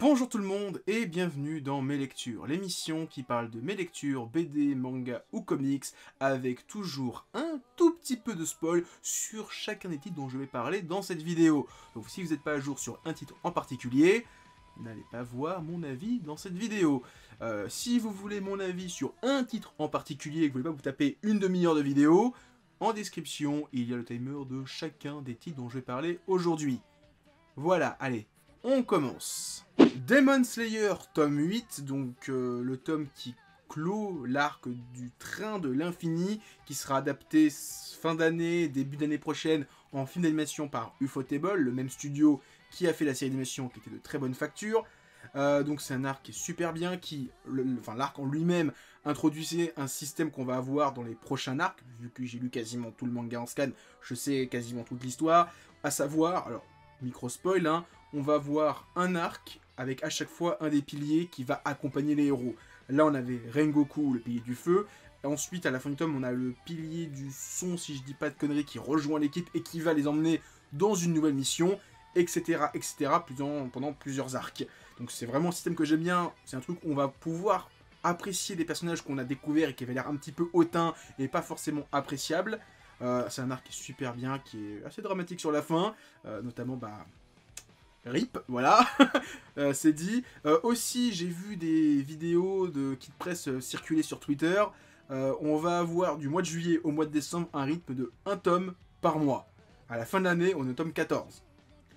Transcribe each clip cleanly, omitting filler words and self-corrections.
Bonjour tout le monde et bienvenue dans Mes Lectures, l'émission qui parle de mes lectures, BD, manga ou comics, avec toujours un tout petit peu de spoil sur chacun des titres dont je vais parler dans cette vidéo. Donc si vous n'êtes pas à jour sur un titre en particulier, n'allez pas voir mon avis dans cette vidéo. Si vous voulez mon avis sur un titre en particulier et que vous ne voulez pas vous taper une demi-heure de vidéo, en description il y a le timer de chacun des titres dont je vais parler aujourd'hui. Voilà, allez, on commence. Demon Slayer, tome 8, donc le tome qui clôt l'arc du train de l'infini, qui sera adapté fin d'année, début d'année prochaine, en film d'animation par Ufotable, le même studio qui a fait la série d'animation qui était de très bonne facture. Donc c'est un arc qui est super bien, qui, l'arc en lui-même introduisait un système qu'on va avoir dans les prochains arcs, vu que j'ai lu quasiment tout le manga en scan, je sais quasiment toute l'histoire, à savoir, alors micro spoil, hein, on va voir un arc avec à chaque fois un des piliers qui va accompagner les héros. Là on avait Rengoku, le pilier du feu, et ensuite à la fin du tome on a le pilier du son, si je dis pas de conneries, qui rejoint l'équipe et qui va les emmener dans une nouvelle mission, etc. etc. pendant plusieurs arcs. Donc c'est vraiment un système que j'aime bien, c'est un truc où on va pouvoir apprécier des personnages qu'on a découverts et qui avaient l'air un petit peu hautains et pas forcément appréciables. C'est un arc qui est super bien, qui est assez dramatique sur la fin, notamment RIP, voilà, c'est dit. Aussi, j'ai vu des vidéos de kit presse circuler sur Twitter. On va avoir du mois de juillet au mois de décembre un rythme de 1 tome par mois. À la fin de l'année, on est au tome 14.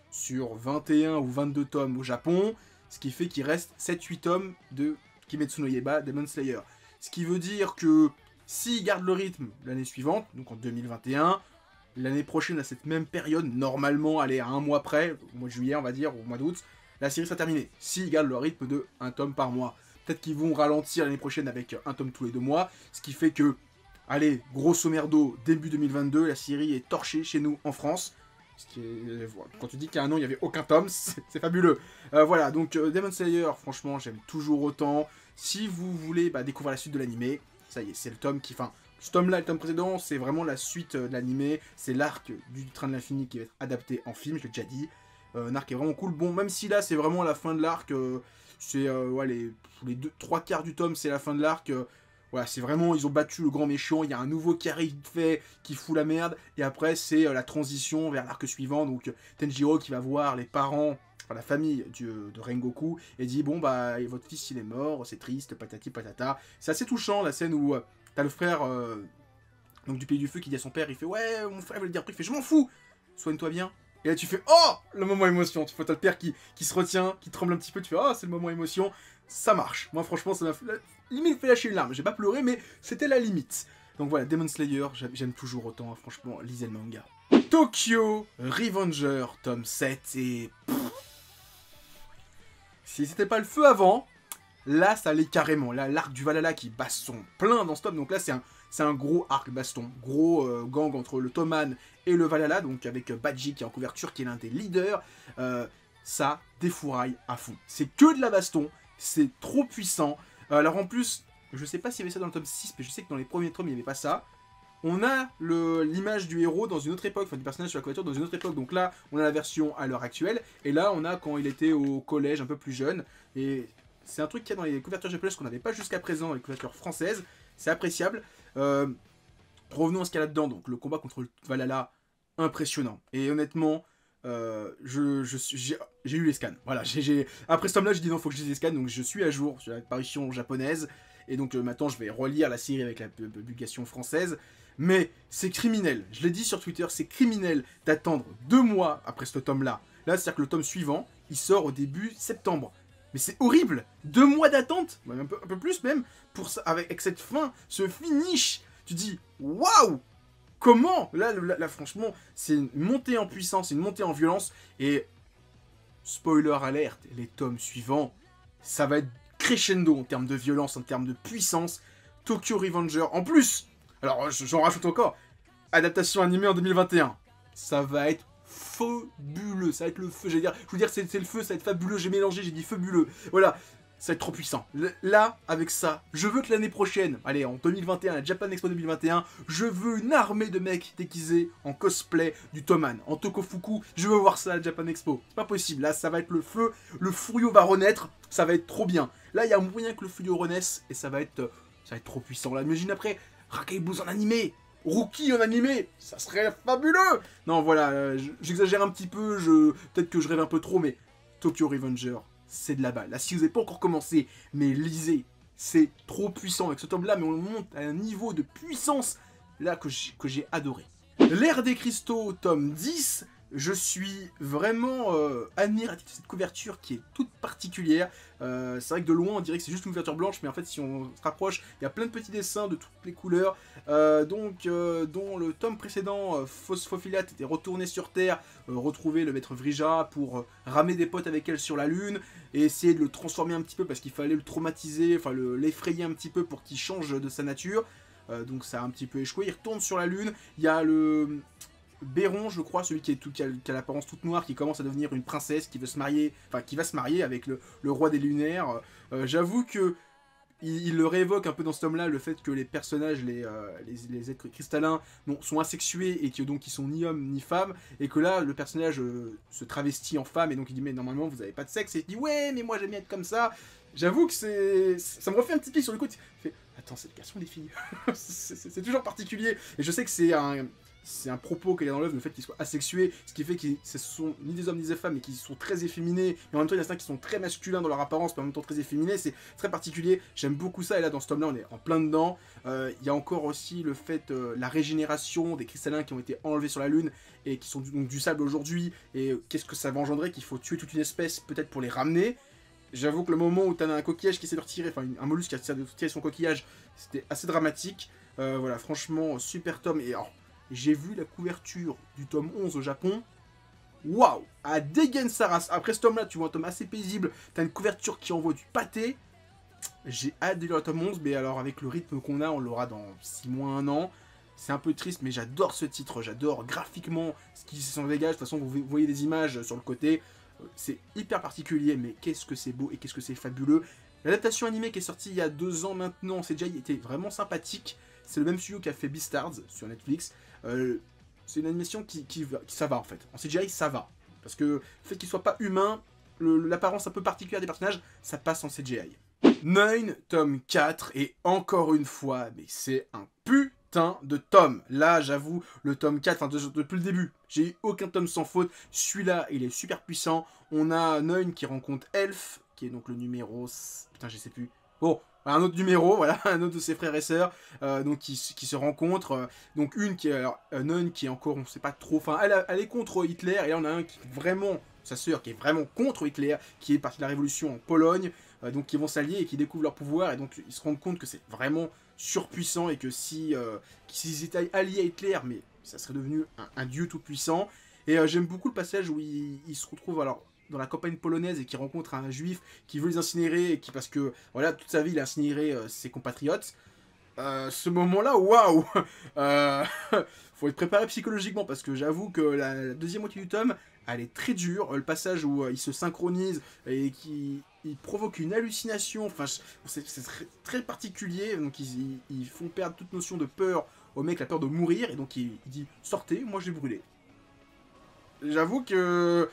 Sur 21 ou 22 tomes au Japon, ce qui fait qu'il reste 7-8 tomes de Kimetsu no Yaiba Demon Slayer. Ce qui veut dire que s'ils gardent le rythme l'année suivante, donc en 2021, l'année prochaine à cette même période, normalement, allez, à un mois près, au mois de juillet on va dire, ou au mois d'août, la série sera terminée. S'ils gardent le rythme de 1 tome par mois. Peut-être qu'ils vont ralentir l'année prochaine avec 1 tome tous les 2 mois, ce qui fait que, allez, grosso merdo, début 2022, la série est torchée chez nous en France. Ce qui est, quand tu dis qu'il y a un an, il n'y avait aucun tome, c'est fabuleux. Voilà, donc Demon Slayer, franchement, j'aime toujours autant. Si vous voulez découvrir la suite de l'animé, ça y est, c'est le tome qui... Enfin, ce tome-là et le tome précédent, c'est vraiment la suite de l'animé. C'est l'arc du Train de l'Infini qui va être adapté en film, je l'ai déjà dit. Un arc est vraiment cool. Bon, même si là, c'est vraiment la fin de l'arc, c'est ouais, les 3 quarts du tome, c'est la fin de l'arc. Voilà, c'est vraiment, ils ont battu le grand méchant, il y a un nouveau qui arrive vite fait, qui fout la merde, et après c'est la transition vers l'arc suivant, donc Tenjiro qui va voir les parents, enfin la famille de Rengoku, et dit bon votre fils il est mort, c'est triste, patati patata. C'est assez touchant la scène où t'as le frère donc du pays du feu qui dit à son père, il fait ouais mon frère veut le dire après, il fait je m'en fous, soigne-toi bien. Et là tu fais oh le moment émotion, tu vois t'as le père qui se retient, qui tremble un petit peu, tu fais oh c'est le moment émotion. Ça marche. Moi, franchement, ça m'a fait... limite fait lâcher une larme. J'ai pas pleuré, mais c'était la limite. Donc voilà, Demon Slayer, j'aime toujours autant. Hein. Franchement, lisez le manga. Tokyo Revenger, tome 7. Et... si c'était pas le feu avant, là, ça allait carrément. Là, l'arc du Valhalla qui baston plein dans ce tome. Donc là, c'est un gros arc baston. Gros gang entre le Toman et le Valhalla. Donc avec Badji qui est en couverture, qui est l'un des leaders. Ça défouraille à fond. C'est que de la baston. C'est trop puissant. Alors en plus, je sais pas s'il y avait ça dans le tome 6, mais je sais que dans les premiers tomes, il n'y avait pas ça. On a l'image du héros dans une autre époque, enfin du personnage sur la couverture dans une autre époque. Donc là, on a la version à l'heure actuelle. Et là, on a quand il était au collège, un peu plus jeune. Et c'est un truc qu'il y a dans les couvertures japonaises qu'on n'avait pas jusqu'à présent dans les couvertures françaises. C'est appréciable. Revenons à ce qu'il y a là-dedans. Donc le combat contre le Valhalla, impressionnant. Et honnêtement... j'ai eu les scans. Voilà, après ce tome-là, j'ai dit non, faut que je lise les scans, donc je suis à jour sur la parution japonaise, et donc maintenant je vais relire la série avec la publication française, mais c'est criminel, je l'ai dit sur Twitter, c'est criminel d'attendre 2 mois après ce tome-là. Là, c'est-à-dire que le tome suivant, il sort au début septembre. Mais c'est horrible, 2 mois d'attente, un peu plus même, pour ça, avec cette fin, ce finish. Tu dis, waouh! Comment là, franchement, c'est une montée en puissance, une montée en violence. Et, spoiler alerte, les tomes suivants, ça va être crescendo en termes de violence, en termes de puissance. Tokyo Revenger, en plus, alors j'en rajoute encore, adaptation animée en 2021. Ça va être fabuleux, ça va être le feu, j'allais dire, je veux dire c'est le feu, ça va être fabuleux, j'ai mélangé, j'ai dit fabuleux. Voilà, ça va être trop puissant. Là, avec ça, je veux que l'année prochaine, allez, en 2021, la Japan Expo 2021, je veux une armée de mecs déguisés en cosplay du Toman, en Tokofuku. Je veux voir ça à la Japan Expo. C'est pas possible. Là, ça va être le feu. Le Furio va renaître. Ça va être trop bien. Là, il y a moyen que le Furio renaisse et ça va être trop puissant. Là, imagine après, Rakai Blues en animé. Rookie en animé, ça serait fabuleux. Non, voilà, j'exagère un petit peu. Peut-être que je rêve un peu trop, mais Tokyo Revenger, c'est de la balle. Là, si vous n'avez pas encore commencé, mais lisez, c'est trop puissant avec ce tome-là, mais on monte à un niveau de puissance là que j'ai adoré. L'ère des cristaux, tome 10, je suis vraiment admiratif de cette couverture qui est toute particulière. C'est vrai que de loin on dirait que c'est juste une couverture blanche, mais en fait si on se rapproche, il y a plein de petits dessins de toutes les couleurs. Dont le tome précédent, Phosphophyllate, était retourné sur Terre, retrouver le maître Vrija pour ramer des potes avec elle sur la Lune, et essayer de le transformer un petit peu parce qu'il fallait le traumatiser, enfin l'effrayer un petit peu pour qu'il change de sa nature. Donc ça a un petit peu échoué, il retourne sur la Lune, il y a le Béron, je crois, celui qui a l'apparence toute noire, qui commence à devenir une princesse, qui va se marier avec le roi des lunaires. J'avoue que il le réévoque un peu dans ce tome-là, le fait que les personnages, les êtres cristallins, sont asexués et que donc ils sont ni hommes ni femmes, et que là, le personnage se travestit en femme, et donc il dit mais normalement vous avez pas de sexe, et il dit ouais mais moi j'aime bien être comme ça. J'avoue que ça me refait un petit pic sur le coup, attends, c'est le garçon des filles. C'est toujours particulier, et je sais que c'est un propos qu'il y a dans l'œuvre, le fait qu'ils soient asexués, ce qui fait que ce sont ni des hommes ni des femmes, mais qu'ils sont très efféminés, et en même temps il y en a certains qui sont très masculins dans leur apparence, mais en même temps très efféminés, c'est très particulier, j'aime beaucoup ça, et là dans ce tome-là on est en plein dedans. Il y a encore aussi le fait, la régénération des cristallins qui ont été enlevés sur la Lune, et qui sont donc du sable aujourd'hui, et qu'est-ce que ça va engendrer, qu'il faut tuer toute une espèce peut-être pour les ramener. J'avoue que le moment où t'as un coquillage qui essaie de retirer, enfin un mollusque qui essaie de retirer son coquillage, c'était assez dramatique. Voilà, franchement, super tome. Et alors, j'ai vu la couverture du tome 11 au Japon. Waouh, à dégaine sa race. Après ce tome-là, tu vois un tome assez paisible. T'as une couverture qui envoie du pâté. J'ai hâte de lire le tome 11, mais alors avec le rythme qu'on a, on l'aura dans 6 mois, 1 an. C'est un peu triste, mais j'adore ce titre. J'adore graphiquement ce qui s'en dégage. De toute façon, vous voyez des images sur le côté. C'est hyper particulier, mais qu'est-ce que c'est beau et qu'est-ce que c'est fabuleux. L'adaptation animée qui est sortie il y a 2 ans maintenant, en CGI, était vraiment sympathique. C'est le même studio qui a fait Beastars sur Netflix. C'est une animation ça va en fait. En CGI, ça va. Parce que le fait qu'il soit pas humain, l'apparence un peu particulière des personnages, ça passe en CGI. 9, tome 4, et encore une fois, mais c'est un putain de tome. Là, j'avoue, le tome 4, enfin depuis le début, j'ai eu aucun tome sans faute. Celui-là, il est super puissant. On a 9 qui rencontre Elf, qui est donc le numéro... Putain, je sais plus. Bon, un autre numéro, voilà, un autre de ses frères et sœurs, donc qui se rencontrent. Donc une qui est... Alors, None qui est encore, on sait pas trop... Enfin, elle est contre Hitler, et là on a un qui est vraiment... Sa sœur qui est vraiment contre Hitler, qui est partie de la révolution en Pologne, donc qui vont s'allier et qui découvrent leur pouvoir, et donc ils se rendent compte que c'est vraiment surpuissant, et que s'ils étaient alliés à Hitler, mais ça serait devenu un dieu tout puissant. Et j'aime beaucoup le passage où ils se retrouvent alors dans la campagne polonaise et qui rencontre un juif qui veut les incinérer, et qui, parce que voilà, toute sa vie il a incinéré ses compatriotes. Ce moment-là, waouh. Faut être préparé psychologiquement, parce que j'avoue que la deuxième moitié du tome, elle est très dure. Le passage où ils se synchronisent et qui provoque une hallucination, enfin c'est très particulier. Donc ils font perdre toute notion de peur au mec, la peur de mourir, et donc il dit sortez, moi je vais brûler. J'avoue que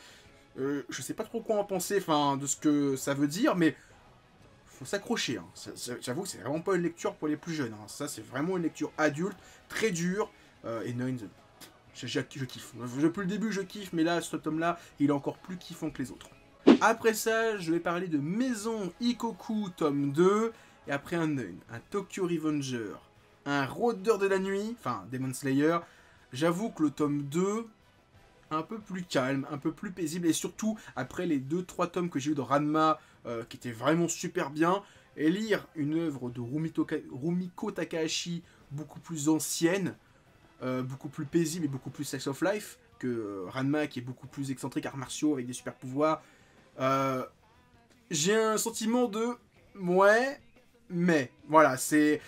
je sais pas trop quoi en penser, enfin de ce que ça veut dire, mais faut s'accrocher. Hein. J'avoue que c'est vraiment pas une lecture pour les plus jeunes. Hein. Ça, c'est vraiment une lecture adulte, très dure. Et Nine, je kiffe. Depuis le début, je kiffe, mais là, ce tome-là, il est encore plus kiffant que les autres. Après ça, je vais parler de Maison Ikoku, tome 2. Et après un Nine, un Tokyo Revenger, un Rôdeur de la Nuit, enfin Demon Slayer. J'avoue que le tome 2... un peu plus calme, un peu plus paisible, et surtout après les 2-3 tomes que j'ai eu de Ranma, qui étaient vraiment super bien, et lire une œuvre de Rumiko Takahashi beaucoup plus ancienne, beaucoup plus paisible et beaucoup plus sex of life que Ranma, qui est beaucoup plus excentrique, arts martiaux avec des super pouvoirs. J'ai un sentiment de ouais, mais voilà, c'est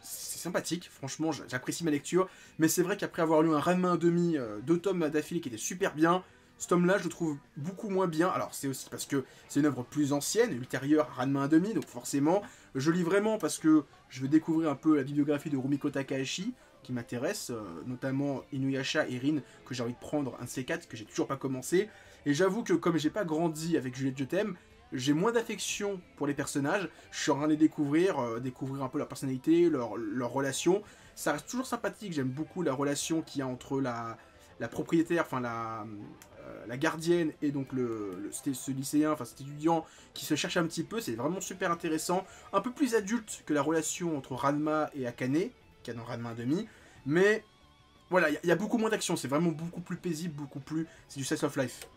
sympathique, franchement, j'apprécie ma lecture, mais c'est vrai qu'après avoir lu un Ranma 1,5, 2 tomes d'affilée qui étaient super bien, ce tome-là, je le trouve beaucoup moins bien. Alors, c'est aussi parce que c'est une œuvre plus ancienne, ultérieure à Ranma 1,5, donc forcément, je lis vraiment parce que je veux découvrir un peu la bibliographie de Rumiko Takahashi, qui m'intéresse, notamment Inuyasha et Rin, que j'ai envie de prendre un de ces quatre, que j'ai toujours pas commencé. Et j'avoue que comme j'ai pas grandi avec Juliette Je t'aime, j'ai moins d'affection pour les personnages, je suis en train de les découvrir, découvrir un peu leur personnalité, leur relation. Ça reste toujours sympathique, j'aime beaucoup la relation qu'il y a entre la propriétaire, enfin la gardienne et donc ce lycéen, enfin cet étudiant qui se cherche un petit peu, c'est vraiment super intéressant. Un peu plus adulte que la relation entre Ranma et Akane, qui est dans Ranma 1,5, mais voilà, il y a beaucoup moins d'action, c'est vraiment beaucoup plus paisible, beaucoup plus... c'est du slice of life.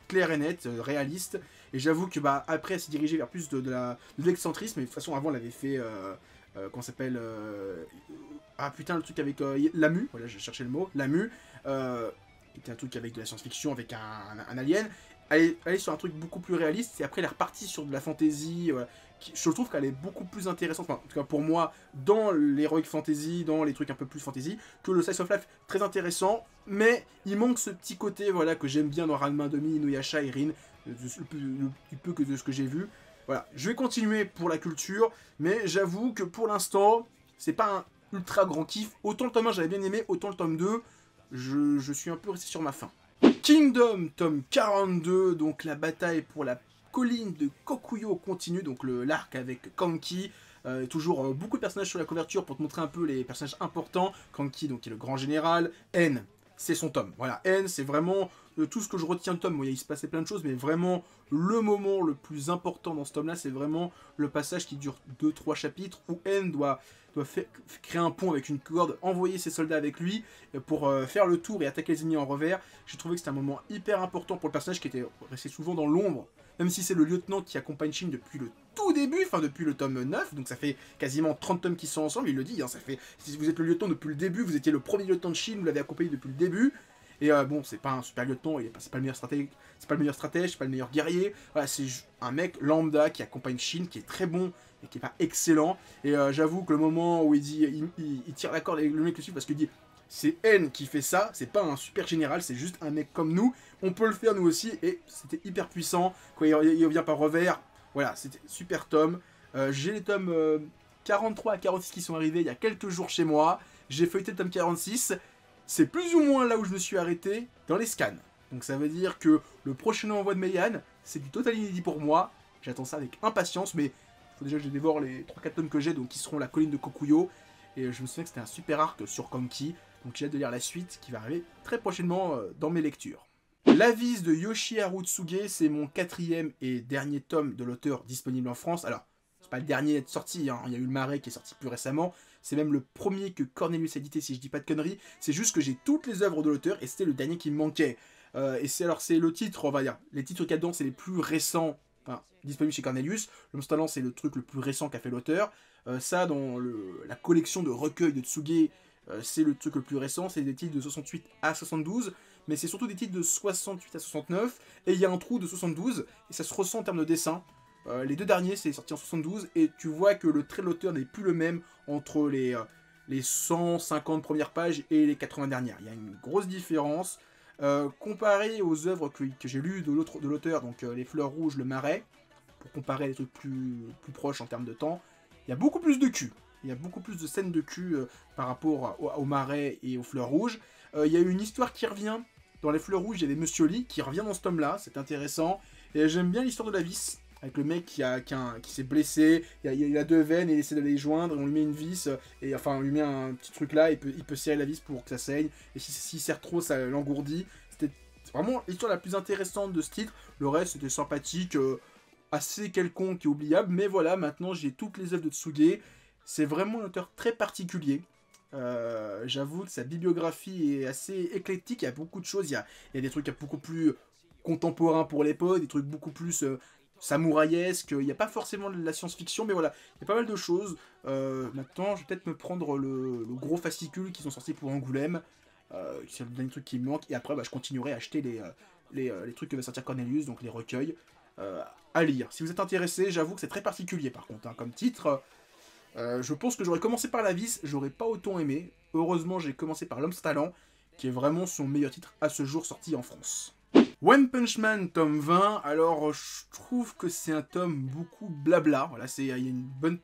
Clair et net, réaliste, et j'avoue que bah après elle s'est dirigée vers plus de l'excentrisme, mais de toute façon avant elle avait fait... comment s'appelle ah putain, le truc avec Lamu, voilà, j'ai cherché le mot, Lamu, qui était un truc avec de la science-fiction, avec un alien. Elle est sur un truc beaucoup plus réaliste, et après elle est repartie sur de la fantasy, je trouve qu'elle est beaucoup plus intéressante, enfin, en tout cas pour moi, dans l'heroic fantasy, dans les trucs un peu plus fantasy, que le slice of life, très intéressant, mais il manque ce petit côté, voilà, que j'aime bien dans Ranma 1,5, Inuyasha et Rin, du peu que de ce que j'ai vu. Voilà, je vais continuer pour la culture, mais j'avoue que pour l'instant, c'est pas un ultra grand kiff. Autant le tome 1 j'avais bien aimé, autant le tome 2, je suis un peu resté sur ma faim. Kingdom, tome 42, donc la bataille pour la colline de Kokuyo continue, donc l'arc avec Kanki. Toujours beaucoup de personnages sur la couverture pour te montrer un peu les personnages importants. Kanki, donc, qui est le grand général. N, c'est son tome. Voilà, N, c'est vraiment tout ce que je retiens de tome. Bon, il se passait plein de choses, mais vraiment, le moment le plus important dans ce tome-là, c'est vraiment le passage qui dure 2-3 chapitres, où N doit créer un pont avec une corde, envoyer ses soldats avec lui pour faire le tour et attaquer les ennemis en revers. J'ai trouvé que c'était un moment hyper important pour le personnage qui était resté souvent dans l'ombre, même si c'est le lieutenant qui accompagne Shin depuis le tout début, enfin depuis le tome 9, donc ça fait quasiment 30 tomes qui sont ensemble, il le dit, hein, ça fait, si vous êtes le lieutenant depuis le début, vous étiez le premier lieutenant de Shin, vous l'avez accompagné depuis le début. Et bon, c'est pas un super lieutenant, c'est pas le meilleur stratège, c'est pas le meilleur guerrier. Voilà, c'est un mec lambda qui accompagne Shin, qui est très bon et qui est pas excellent. Et j'avoue que le moment où il dit, il tire la corde et le mec le suit parce qu'il dit c'est N qui fait ça, c'est pas un super général, c'est juste un mec comme nous. On peut le faire nous aussi et c'était hyper puissant. Quand il revient par revers, voilà, c'était super tome. J'ai les tomes 43 à 46 qui sont arrivés il y a quelques jours chez moi. J'ai feuilleté le tome 46. C'est plus ou moins là où je me suis arrêté, dans les scans. Donc ça veut dire que le prochain envoi de Meian, c'est du total inédit pour moi. J'attends ça avec impatience, mais il faut déjà que je dévore les 3-4 tomes que j'ai, donc qui seront la colline de Kokuyo. Et je me souviens que c'était un super arc sur Kanki, donc j'ai hâte de lire la suite qui va arriver très prochainement dans mes lectures. L'Avis de Yoshiharu Tsuge, c'est mon 4e et dernier tome de l'auteur disponible en France. Alors, c'est pas le dernier à être sorti, hein. Il y a eu le Marais qui est sorti plus récemment. C'est même le premier que Cornelius a édité, si je dis pas de conneries. C'est juste que j'ai toutes les œuvres de l'auteur et c'était le dernier qui me manquait. Et c'est le titre, on va dire, les titres cadents, c'est les plus récents, enfin, disponibles chez Cornelius. Le Monstalent, c'est le truc le plus récent qu'a fait l'auteur. Ça, dans la collection de recueils de Tsuge, c'est le truc le plus récent. C'est des titres de 68 à 72, mais c'est surtout des titres de 68 à 69. Et il y a un trou de 72, et ça se ressent en termes de dessin. Les deux derniers, c'est sorti en 72, et tu vois que le trait de l'auteur n'est plus le même entre les 150 premières pages et les 80 dernières. Il y a une grosse différence. Comparé aux œuvres que j'ai lues de l'auteur, donc Les Fleurs Rouges, Le Marais, pour comparer les trucs plus proches en termes de temps, il y a beaucoup plus de cul. Il y a beaucoup plus de scènes de cul par rapport au Marais et aux Fleurs Rouges. Il y a une histoire qui revient. Dans Les Fleurs Rouges, il y avait Monsieur Lee qui revient dans ce tome-là, c'est intéressant. Et j'aime bien l'histoire de la vis. Avec le mec qui s'est blessé, il a 2 veines et il essaie de les joindre, et on lui met une vis, et enfin on lui met un petit truc là, il peut serrer la vis pour que ça saigne, et s'il serre trop, ça l'engourdit. C'était vraiment l'histoire la plus intéressante de ce titre. Le reste c'était sympathique, assez quelconque et oubliable, mais voilà, maintenant j'ai toutes les œuvres de Tsuge. C'est vraiment un auteur très particulier. J'avoue que sa bibliographie est assez éclectique, il y a beaucoup de choses, il y a des trucs beaucoup plus contemporains pour l'époque, des trucs beaucoup plus... samouraïesque, il n'y a pas forcément de la science-fiction, mais voilà, il y a pas mal de choses. Maintenant, je vais peut-être me prendre le gros fascicule qu'ils ont sorti pour Angoulême, c'est le dernier truc qui me manque, et après, bah, je continuerai à acheter les trucs que va sortir Cornelius, donc les recueils, à lire. Si vous êtes intéressé, j'avoue que c'est très particulier par contre, hein, comme titre. Je pense que j'aurais commencé par La Vis, j'aurais pas autant aimé. Heureusement, j'ai commencé par L'Homme Talent, qui est vraiment son meilleur titre à ce jour sorti en France. One Punch Man, tome 20, alors je trouve que c'est un tome beaucoup blabla, voilà, il y a une bonne...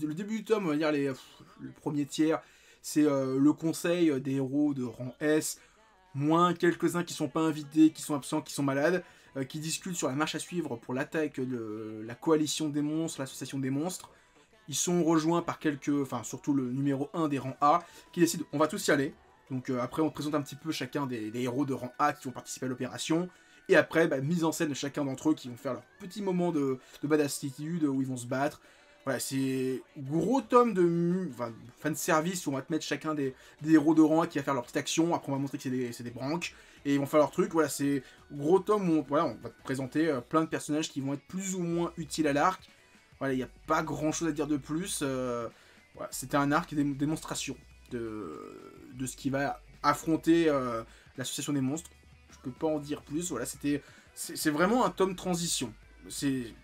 Le début du tome, on va dire le premier tiers, c'est le conseil des héros de rang S, moins quelques-uns qui sont pas invités, qui sont absents, qui sont malades, qui discutent sur la marche à suivre pour l'attaque de la coalition des monstres, l'association des monstres. Ils sont rejoints par surtout le numéro 1 des rangs A, qui décide, on va tous y aller. Donc après, on présente un petit peu chacun des héros de rang A qui vont participer à l'opération. Et après, mise en scène de chacun d'entre eux qui vont faire leur petit moment de badassitude où ils vont se battre. Voilà, c'est gros tome de fanservice où on va te mettre chacun des héros de rang A qui va faire leur petite action. Après, on va montrer que c'est des branques. Et ils vont faire leur truc. Voilà, c'est gros tome où on va te présenter plein de personnages qui vont être plus ou moins utiles à l'arc. Voilà, il n'y a pas grand chose à dire de plus. Voilà, c'était un arc et des démonstrations de ce qui va affronter l'association des monstres. Je peux pas en dire plus. Voilà, c'est vraiment un tome transition. J'ai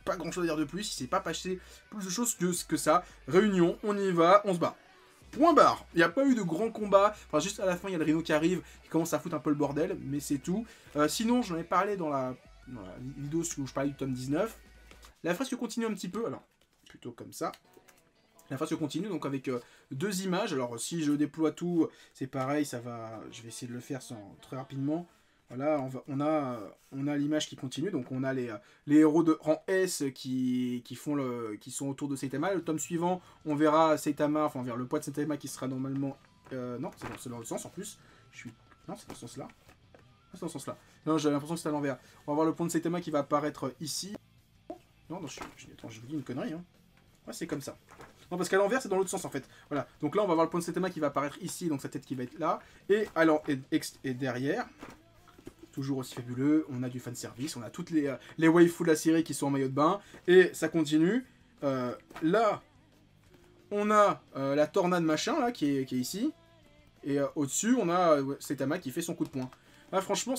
pas grand chose à dire de plus. Il s'est pas passé plus de choses que ça. Réunion, on y va, on se bat. Point barre. Il n'y a pas eu de grand combat. Enfin, juste à la fin, il y a le Rhino qui arrive, qui commence à foutre un peu le bordel, mais c'est tout. Sinon, j'en ai parlé dans la vidéo où je parlais du tome 19. La fresque continue un petit peu, alors plutôt comme ça. La fresque continue donc avec deux images. Alors si je déploie tout, c'est pareil, ça va. Je vais essayer de le faire très rapidement. Voilà, on a l'image qui continue. Donc on a les héros de rang S qui sont autour de Saitama. Le tome suivant, on verra Saitama, enfin vers le poids de Saitama qui sera normalement. Non, c'est dans le sens en plus. Non, c'est dans ce sens-là. C'est dans ce sens-là. Non, j'avais l'impression que c'était à l'envers. On va voir le point de Saitama qui va apparaître ici. Non, attends, je vous dis une connerie. Hein. Ouais, c'est comme ça. Non, parce qu'à l'envers, c'est dans l'autre sens, en fait. Voilà. Donc là, on va voir le point de Saitama qui va apparaître ici, donc sa tête qui va être là. Et alors, et derrière, toujours aussi fabuleux, on a du fanservice, on a toutes les waifus de la série qui sont en maillot de bain. Et ça continue. Là, on a la tornade machin, là, qui est ici. Et au-dessus, on a Saitama qui fait son coup de poing. Là, franchement,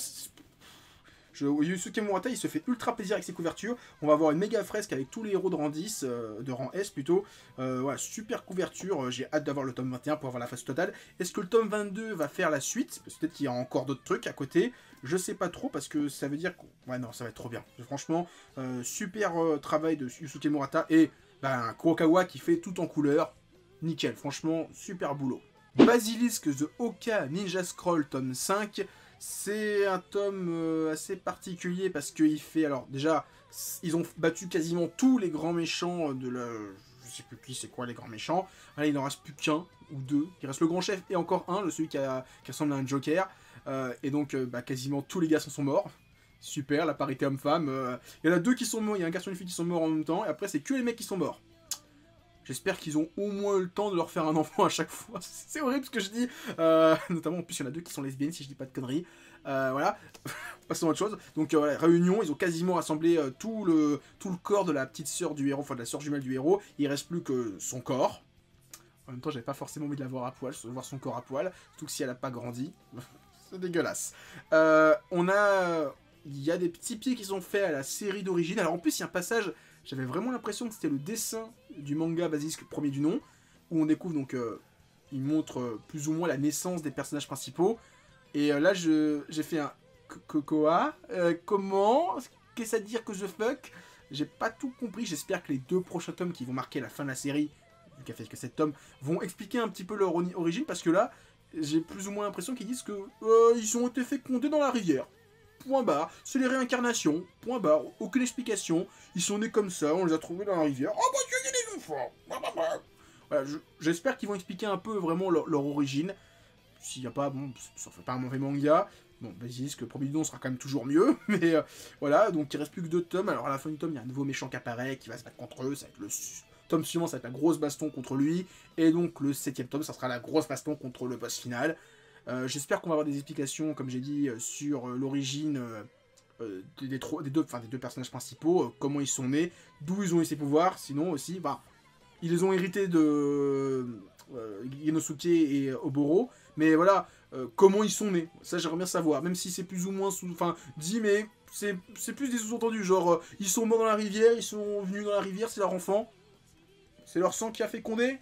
Yusuke Murata, il se fait ultra plaisir avec ses couvertures. On va avoir une méga fresque avec tous les héros de rang 10, de rang S plutôt. Voilà, super couverture. J'ai hâte d'avoir le tome 21 pour avoir la phase totale. Est-ce que le tome 22 va faire la suite? Peut-être qu'il y a encore d'autres trucs à côté. Je sais pas trop parce que ça veut dire que... Ouais, non, ça va être trop bien. Franchement, super travail de Yusuke Murata. Et Kurokawa qui fait tout en couleur. Nickel, franchement, super boulot. Basilisk The Oka Ninja Scroll tome 5. C'est un tome assez particulier parce qu'il fait... Alors déjà, ils ont battu quasiment tous les grands méchants de la... Je sais plus qui c'est quoi les grands méchants. Là, il n'en reste plus qu'un ou deux. Il reste le grand chef et encore un, celui qui ressemble à un Joker. Et donc, quasiment tous les gars sont morts. Super, la parité homme-femme. Il y en a deux qui sont morts, il y a un garçon et une fille qui sont morts en même temps. Et après, c'est que les mecs qui sont morts. J'espère qu'ils ont au moins eu le temps de leur faire un enfant à chaque fois. C'est horrible ce que je dis. Notamment, en plus, il y en a deux qui sont lesbiennes, si je dis pas de conneries. Voilà. Passons à autre chose. Donc, voilà, réunion, ils ont quasiment rassemblé tout le corps de la petite sœur du héros, enfin de la sœur jumelle du héros. Il reste plus que son corps. En même temps, j'avais pas forcément envie de la voir à poil, de voir son corps à poil. Surtout que si elle a pas grandi. C'est dégueulasse. Il y a des petits pieds qui sont faits à la série d'origine. Alors, en plus, il y a un passage... J'avais vraiment l'impression que c'était le dessin du manga Basilisk premier du nom, où on découvre donc, il montre plus ou moins la naissance des personnages principaux. Et là, j'ai fait un quoi comment? Qu'est-ce à dire que the fuck? J'ai pas tout compris. J'espère que les deux prochains tomes qui vont marquer la fin de la série, vu qu'il n'y a fait que 7 tomes, vont expliquer un petit peu leur origine, parce que là, j'ai plus ou moins l'impression qu'ils disent que ils ont été fécondés dans la rivière. Point barre, c'est les réincarnations, point barre, aucune explication, ils sont nés comme ça, on les a trouvés dans la rivière, oh mon dieu, il y a des enfants. Voilà, j'espère qu'ils vont expliquer un peu vraiment leur origine, s'il n'y a pas, bon, ça fait pas un mauvais manga, bon, Basilisk, le premier du nom sera quand même toujours mieux, mais voilà, donc il reste plus que 2 tomes, alors à la fin du tome, il y a un nouveau méchant qui apparaît, qui va se battre contre eux, ça va être le tome suivant, ça va être la grosse baston contre lui, et donc le 7ème tome, ça sera la grosse baston contre le boss final. J'espère qu'on va avoir des explications, comme j'ai dit, sur l'origine des deux personnages principaux, comment ils sont nés, d'où ils ont eu ces pouvoirs, sinon aussi, ils les ont hérités de Inosuke et Oboro, mais voilà, comment ils sont nés, ça j'aimerais bien savoir, même si c'est plus ou moins dit, mais c'est plus des sous-entendus, genre, ils sont morts dans la rivière, ils sont venus dans la rivière, c'est leur enfant, c'est leur sang qui a fécondé,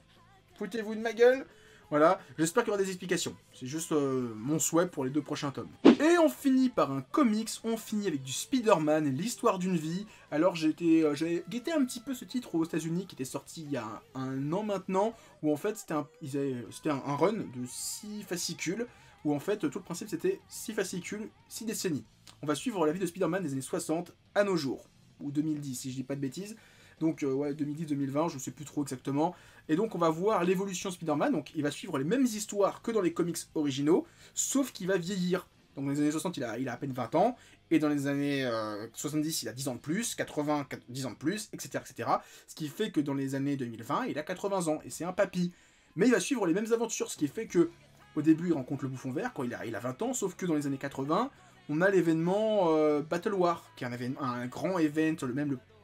foutez-vous de ma gueule. Voilà, j'espère qu'il y aura des explications. C'est juste mon souhait pour les 2 prochains tomes. Et on finit par un comics, on finit avec du Spider-Man, l'histoire d'une vie. Alors j'avais guetté un petit peu ce titre aux États-Unis qui était sorti il y a un an maintenant, où en fait c'était un run de 6 fascicules, où en fait tout le principe c'était 6 fascicules, 6 décennies. On va suivre la vie de Spider-Man des années 60 à nos jours, ou 2010 si je dis pas de bêtises. Donc ouais, 2010-2020, je sais plus trop exactement. Et donc on va voir l'évolution de Spider-Man, donc il va suivre les mêmes histoires que dans les comics originaux, sauf qu'il va vieillir. Donc dans les années 60, il a à peine 20 ans, et dans les années 70, il a 10 ans de plus, 80, 10 ans de plus, etc., etc. Ce qui fait que dans les années 2020, il a 80 ans, et c'est un papy. Mais il va suivre les mêmes aventures, ce qui fait que au début, il rencontre le Bouffon Vert quand il a 20 ans, sauf que dans les années 80, on a l'événement Battle War, qui est un grand event,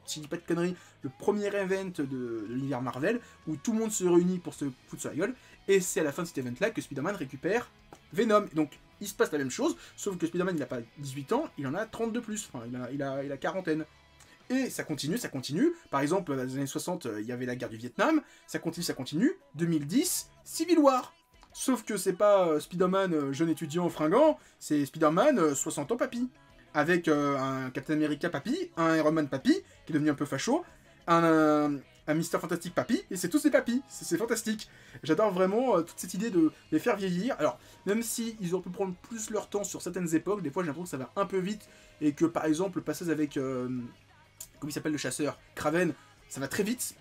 si je dis pas de conneries, le premier event de l'univers Marvel, où tout le monde se réunit pour se foutre sur la gueule, et c'est à la fin de cet event-là que Spider-Man récupère Venom. Et donc, il se passe la même chose, sauf que Spider-Man, il n'a pas 18 ans, il en a 30 de plus, enfin, il a quarantaine. Et ça continue, ça continue. Par exemple, dans les années 60, il y avait la guerre du Vietnam, ça continue, ça continue. 2010, Civil War. Sauf que c'est pas Spider-Man jeune étudiant fringant, c'est Spider-Man 60 ans papy. Avec un Captain America papy, un Iron Man papy, qui est devenu un peu facho, un Mister Fantastic papy, et c'est tous des papys, c'est fantastique. J'adore vraiment toute cette idée de les faire vieillir. Alors, même si ils auraient pu prendre plus leur temps sur certaines époques, des fois j'ai l'impression que ça va un peu vite, et que par exemple le passage avec, comment il s'appelle le chasseur, Kraven, ça va très vite.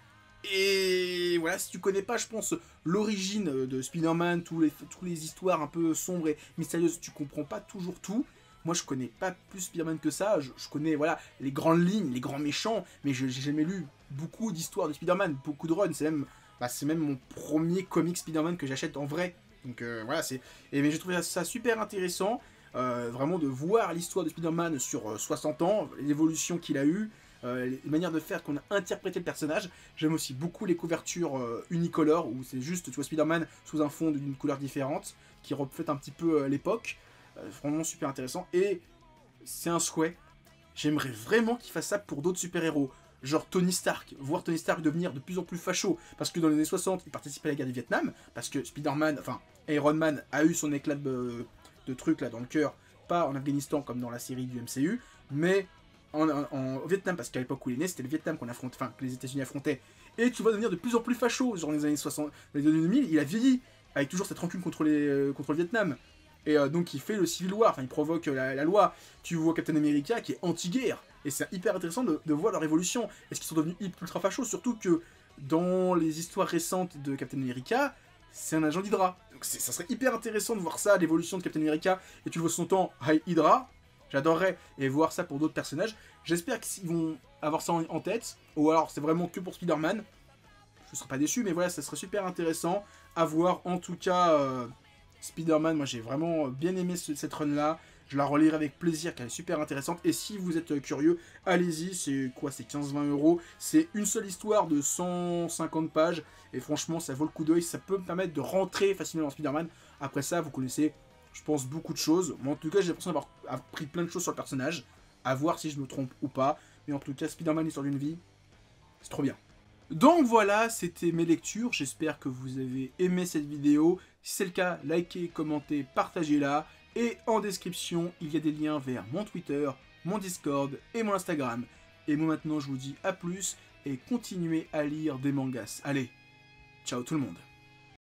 Et voilà, si tu connais pas, je pense, l'origine de Spider-Man, tous les histoires un peu sombres et mystérieuses, tu comprends pas toujours tout. Moi, je connais pas plus Spider-Man que ça. Je connais, voilà, les grandes lignes, les grands méchants, mais j'ai jamais lu beaucoup d'histoires de Spider-Man, beaucoup de runs. C'est même mon premier comic Spider-Man que j'achète en vrai. Donc voilà, mais j'ai trouvé ça super intéressant, vraiment de voir l'histoire de Spider-Man sur 60 ans, l'évolution qu'il a eue, les manières de faire qu'on a interprété le personnage. J'aime aussi beaucoup les couvertures unicolores, où c'est juste, tu vois, Spider-Man sous un fond d'une couleur différente, qui reflète un petit peu l'époque. Vraiment super intéressant, et c'est un souhait. J'aimerais vraiment qu'il fasse ça pour d'autres super-héros. Genre Tony Stark, voir Tony Stark devenir de plus en plus facho, parce que dans les années 60, il participait à la guerre du Vietnam, parce que Spider-Man, enfin, Iron Man a eu son éclat de truc là dans le cœur, pas en Afghanistan comme dans la série du MCU, mais au Vietnam, parce qu'à l'époque où il est né, c'était le Vietnam qu'on affrontait, enfin, que les États-Unis affrontaient. Et tu vas devenir de plus en plus facho, genre dans les années 60, dans les années 2000, il a vieilli, avec toujours cette rancune contre le Vietnam. Et donc il fait le Civil War, enfin il provoque la loi. Tu vois Captain America qui est anti-guerre. Et c'est hyper intéressant de voir leur évolution. Est-ce qu'ils sont devenus ultra fachos? Surtout que dans les histoires récentes de Captain America, c'est un agent d'Hydra. Donc ça serait hyper intéressant de voir ça, l'évolution de Captain America. Et tu le vois son temps, High Hydra. J'adorerais. Et voir ça pour d'autres personnages. J'espère qu'ils vont avoir ça en tête. Ou alors c'est vraiment que pour Spider-Man. Je ne serais pas déçu, mais voilà, ça serait super intéressant à voir. En tout cas... Spider-Man, moi j'ai vraiment bien aimé cette run-là. Je la relirai avec plaisir, car elle est super intéressante. Et si vous êtes curieux, allez-y. C'est quoi? C'est 15-20 €. C'est une seule histoire de 150 pages. Et franchement, ça vaut le coup d'œil. Ça peut me permettre de rentrer facilement dans Spider-Man. Après ça, vous connaissez, je pense, beaucoup de choses. Mais en tout cas, j'ai l'impression d'avoir appris plein de choses sur le personnage. À voir si je me trompe ou pas. Mais en tout cas, Spider-Man, l'histoire d'une vie, c'est trop bien. Donc voilà, c'était mes lectures, j'espère que vous avez aimé cette vidéo. Si c'est le cas, likez, commentez, partagez-la. Et en description, il y a des liens vers mon Twitter, mon Discord et mon Instagram. Et moi maintenant, je vous dis à plus et continuez à lire des mangas. Allez, ciao tout le monde.